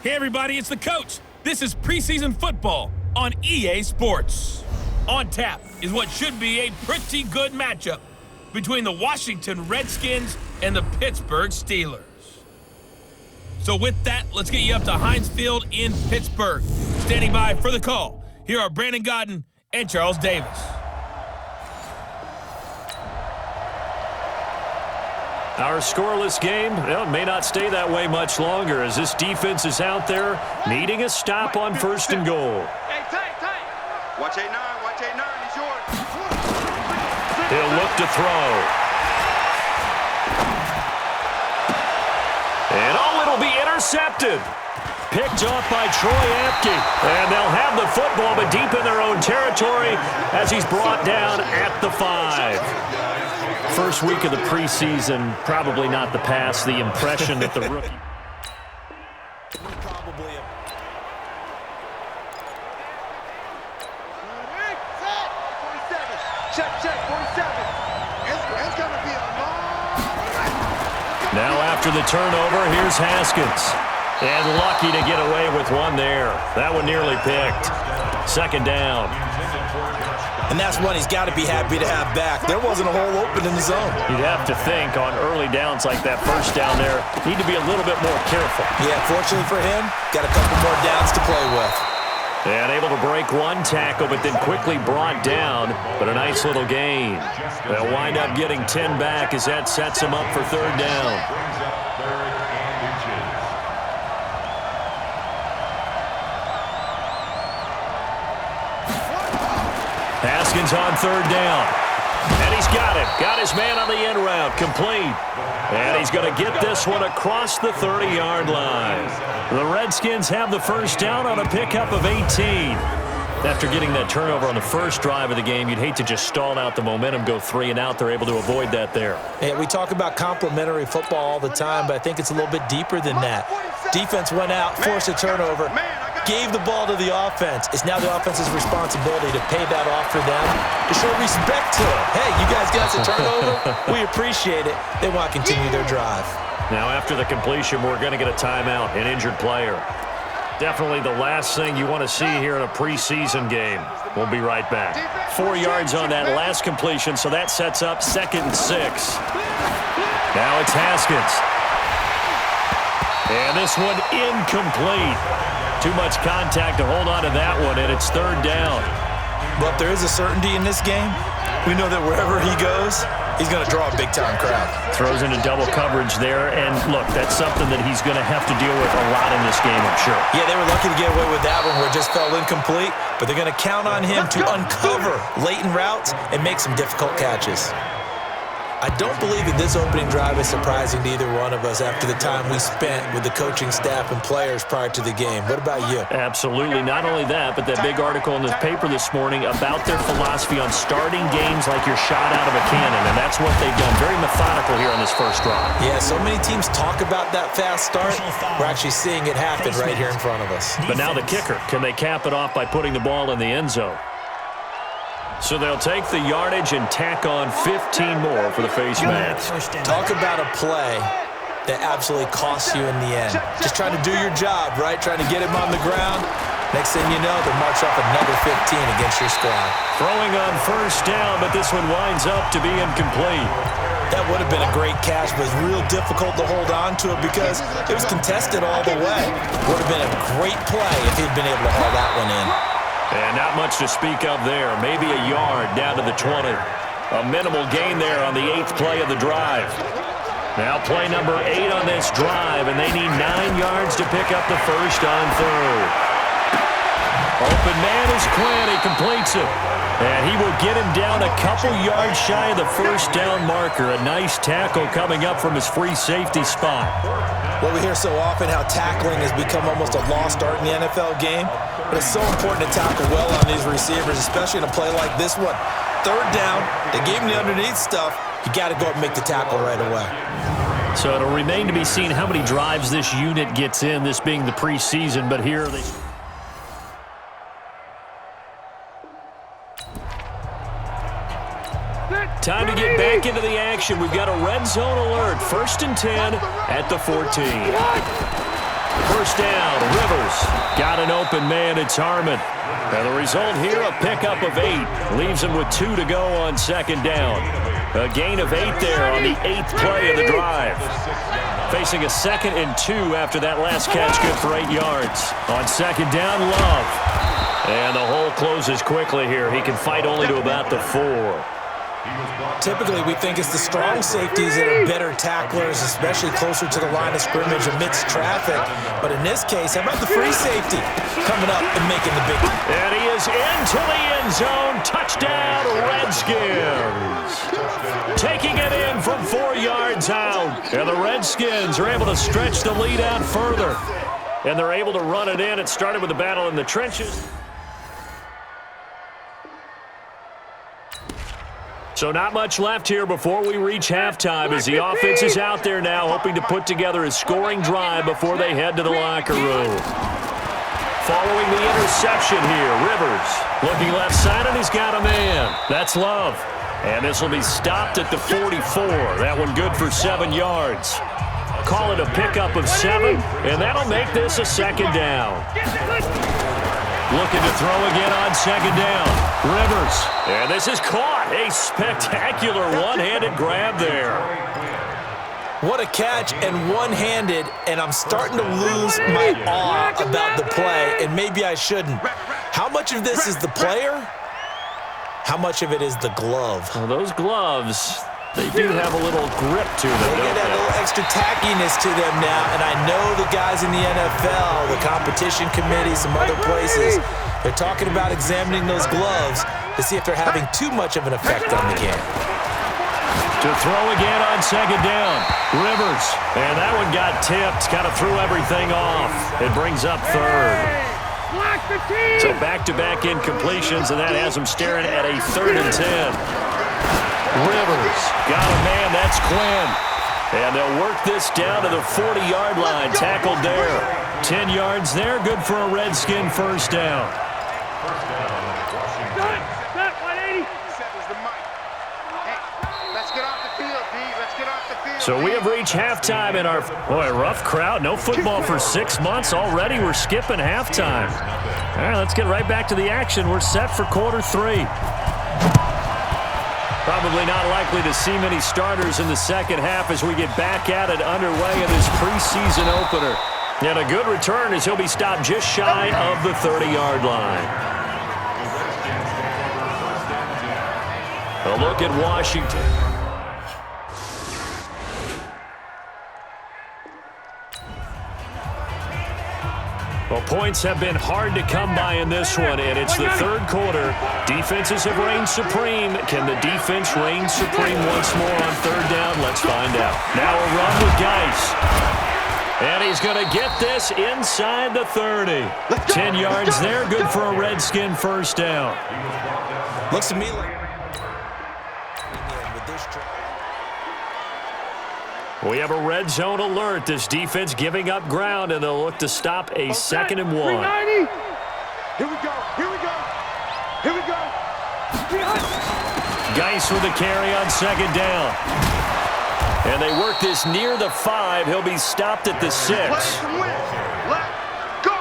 Hey everybody, it's the coach. This is preseason football on EA Sports. On tap is what should be a pretty good matchup between the Washington Redskins and the Pittsburgh Steelers. So with that, let's get you up to Heinz Field in Pittsburgh. Standing by for the call, here are Brandon Godden and Charles Davis. Our scoreless game, well, it may not stay that way much longer as this defense is out there needing a stop on first and goal. Hey, tight. Watch 8-9, he's yours. He'll look to throw. And it'll be intercepted. Picked off by Troy Apke. And they'll have the football, but deep in their own territory as he's brought down at the 5. First week of the preseason, probably not the pass, the impression that the rookie... Now after the turnover, here's Haskins. And lucky to get away with one there. That one nearly picked. Second down. And that's one he's got to be happy to have back. There wasn't a hole open in the zone. You'd have to think on early downs like that first down there, need to be a little bit more careful. Yeah, fortunately for him, got a couple more downs to play with. And able to break one tackle, but then quickly brought down. But a nice little gain. They'll wind up getting 10 back as that sets him up for third down. Haskins on third down. And he's got it. Got his man on the end route. Complete. And he's going to get this one across the 30-yard line. The Redskins have the first down on a pickup of 18. After getting that turnover on the first drive of the game, you'd hate to just stall out the momentum, go 3 and out. They're able to avoid that there. Yeah, we talk about complementary football all the time, but I think it's a little bit deeper than that. Defense went out, forced a turnover, gave the ball to the offense. It's now the offense's responsibility to pay that off for them, to show respect to them. Hey, you guys got us a turnover. We appreciate it. They want to continue their drive. Now after the completion, we're going to get a timeout, an injured player. Definitely the last thing you want to see here in a preseason game. We'll be right back. 4 yards on that last completion, so that sets up 2nd and 6. Now it's Haskins. And this one incomplete. Too much contact to hold on to that one, and it's third down. But there is a certainty in this game. We know that wherever he goes, he's going to draw a big-time crowd. Throws into double coverage there, and look, that's something that he's going to have to deal with a lot in this game, I'm sure. Yeah, they were lucky to get away with that one where it just fell incomplete, but they're going to count on him to uncover latent routes and make some difficult catches. I don't believe that this opening drive is surprising to either one of us after the time we spent with the coaching staff and players prior to the game. What about you? Absolutely. Not only that, but that big article in the paper this morning about their philosophy on starting games like you're shot out of a cannon, and that's what they've done. Very methodical here on this first drive. Yeah, so many teams talk about that fast start. We're actually seeing it happen right here in front of us. But now the kicker. Can they cap it off by putting the ball in the end zone? So they'll take the yardage and tack on 15 more for the face mask. Talk about a play that absolutely costs you in the end. Just trying to do your job, right? Trying to get him on the ground. Next thing you know, they'll march off another 15 against your squad. Throwing on first down, but this one winds up to be incomplete. That would have been a great catch, but it was real difficult to hold on to it because it was contested all the way. Would have been a great play if he'd been able to haul that one in. And not much to speak of there. Maybe a yard down to the 20. A minimal gain there on the 8th play of the drive. Now play number 8 on this drive, and they need 9 yards to pick up the first on third. Open man is Quinn. He completes it. And he will get him down a couple yards shy of the first down marker. A nice tackle coming up from his free safety spot. Well, we hear so often how tackling has become almost a lost art in the NFL game. But it's so important to tackle well on these receivers, especially in a play like this one. Third down, they gave him the underneath stuff. You got to go up and make the tackle right away. So it'll remain to be seen how many drives this unit gets in, this being the preseason. But here they... Time to get back into the action. We've got a red zone alert. 1st and 10 at the 14. First down, Rivers. Got an open man, it's Harmon. And the result here, a pickup of 8. Leaves him with 2 to go on second down. A gain of 8 there on the 8th play of the drive. Facing a 2nd and 2 after that last catch, good for 8 yards. On second down, Love. And the hole closes quickly here. He can fight only to about the 4. Typically, we think it's the strong safeties that are better tacklers, especially closer to the line of scrimmage amidst traffic. But in this case, how about the free safety coming up and making the big one? And he is into the end zone. Touchdown, Redskins. Taking it in from 4 yards out. And the Redskins are able to stretch the lead out further. And they're able to run it in. It started with a battle in the trenches. So not much left here before we reach halftime as the offense is out there now hoping to put together a scoring drive before they head to the locker room. Following the interception here, Rivers looking left side, and he's got a man. That's Love. And this will be stopped at the 44. That one good for 7 yards. Call it a pickup of 7, and that'll make this a second down. Looking to throw again on second down. Rivers. And this is caught. A spectacular one-handed grab there. What a catch and one-handed, and I'm starting to lose my awe about the play, and maybe I shouldn't. How much of this is the player? How much of it is the glove? Well, those gloves, they do have a little grip to them, They get that little extra tackiness to them now, and I know the guys in the NFL, the competition committee, some other places, they're talking about examining those gloves to see if they're having too much of an effect on the game. To throw again on second down. Rivers. And that one got tipped. Kind of threw everything off. It brings up third. So back-to-back incompletions, and that has them staring at a 3rd and 10. Rivers. Got a man. That's Quinn. And they'll work this down to the 40-yard line. Tackled there. 10 yards there. Good for a Redskin first down. So we have reached halftime in our, rough crowd. No football for 6 months already. We're skipping halftime. All right, let's get right back to the action. We're set for quarter 3. Probably not likely to see many starters in the second half as we get back at it underway in this preseason opener. And a good return as he'll be stopped just shy of the 30-yard line. A look at Washington. Well, points have been hard to come by in this one, and it's the third quarter. Defenses have reigned supreme. Can the defense reign supreme once more on third down? Let's find out. Now a run with Geis. And he's going to get this inside the 30. 10 yards there, good for a Redskin first down. Looks to me like we have a red zone alert. This defense giving up ground, and they'll look to stop a 2nd and 1. Here we go. Here we go. Here we go. Geis with the carry on second down. And they work this near the 5. He'll be stopped at the 6. Let's go.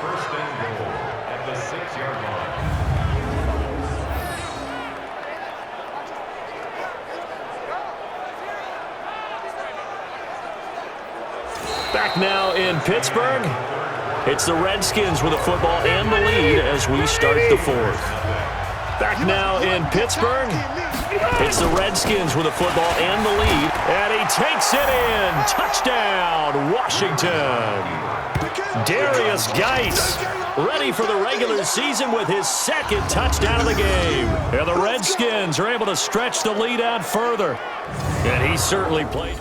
First and goal at the 6-yard line. Back now in Pittsburgh. It's the Redskins with the football and the lead as we start the 4th. Back now in Pittsburgh. It's the Redskins with the football and the lead. And he takes it in. Touchdown, Washington. Darius Geis ready for the regular season with his 2nd touchdown of the game. And the Redskins are able to stretch the lead out further. And he certainly played.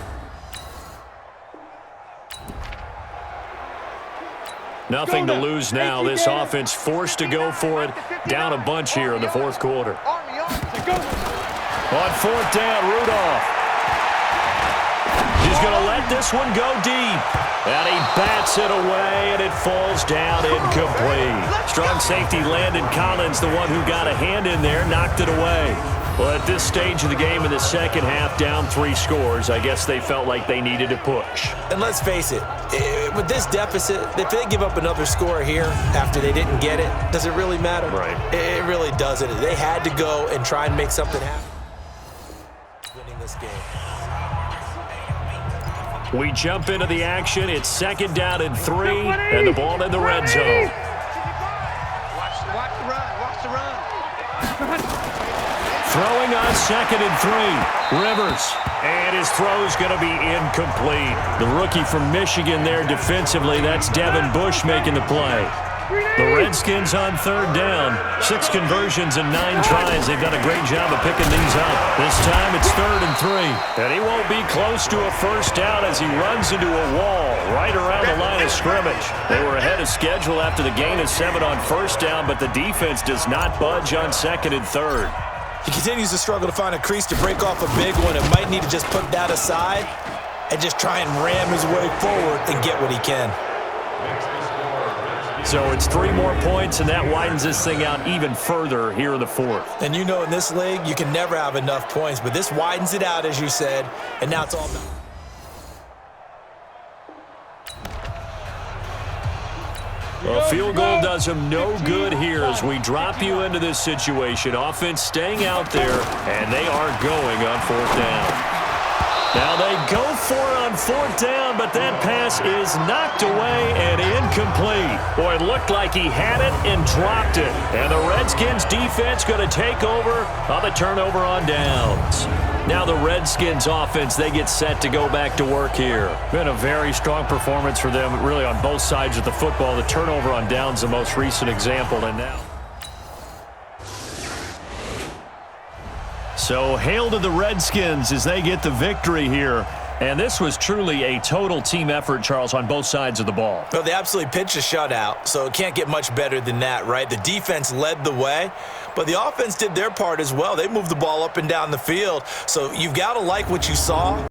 Nothing to lose now. This offense forced to go for it. Down a bunch here in the 4th quarter. On 4th down, Rudolph. He's going to let this one go deep. And he bats it away, and it falls down incomplete. Strong safety Landon Collins, the one who got a hand in there, knocked it away. Well, at this stage of the game in the second half, down 3 scores, I guess they felt like they needed to push. And let's face it, with this deficit, if they give up another score here after they didn't get it, does it really matter? Right. It really doesn't. They had to go and try and make something happen. Winning this game. We jump into the action. It's 2nd down and 3, and the ball in the red zone. Watch the run. Watch the run. Throwing on 2nd and 3. Rivers. And his throw's going to be incomplete. The rookie from Michigan there defensively. That's Devin Bush making the play. The Redskins on 3rd down. 6 conversions and 9 tries. They've done a great job of picking these up. This time it's 3rd and 3. And he won't be close to a first down as he runs into a wall right around the line of scrimmage. They were ahead of schedule after the gain of 7 on first down, but the defense does not budge on 2nd and 3rd. He continues to struggle to find a crease to break off a big one and might need to just put that aside and just try and ram his way forward and get what he can. So it's 3 more points, and that widens this thing out even further here in the 4th. And you know in this league, you can never have enough points, but this widens it out, as you said, and now it's all about. A field goal does him no good here as we drop you into this situation. Offense staying out there, and they are going on 4th down. Now they go for it on 4th down, but that pass is knocked away and incomplete. Boy, it looked like he had it and dropped it. And the Redskins defense going to take over on the turnover on downs. Now the Redskins offense, they get set to go back to work here. Been a very strong performance for them, really on both sides of the football. The turnover on downs, the most recent example, and now. So hail to the Redskins as they get the victory here. And this was truly a total team effort, Charles, on both sides of the ball. Well, they absolutely pitched a shutout, so it can't get much better than that, right? The defense led the way, but the offense did their part as well. They moved the ball up and down the field, so you've got to like what you saw.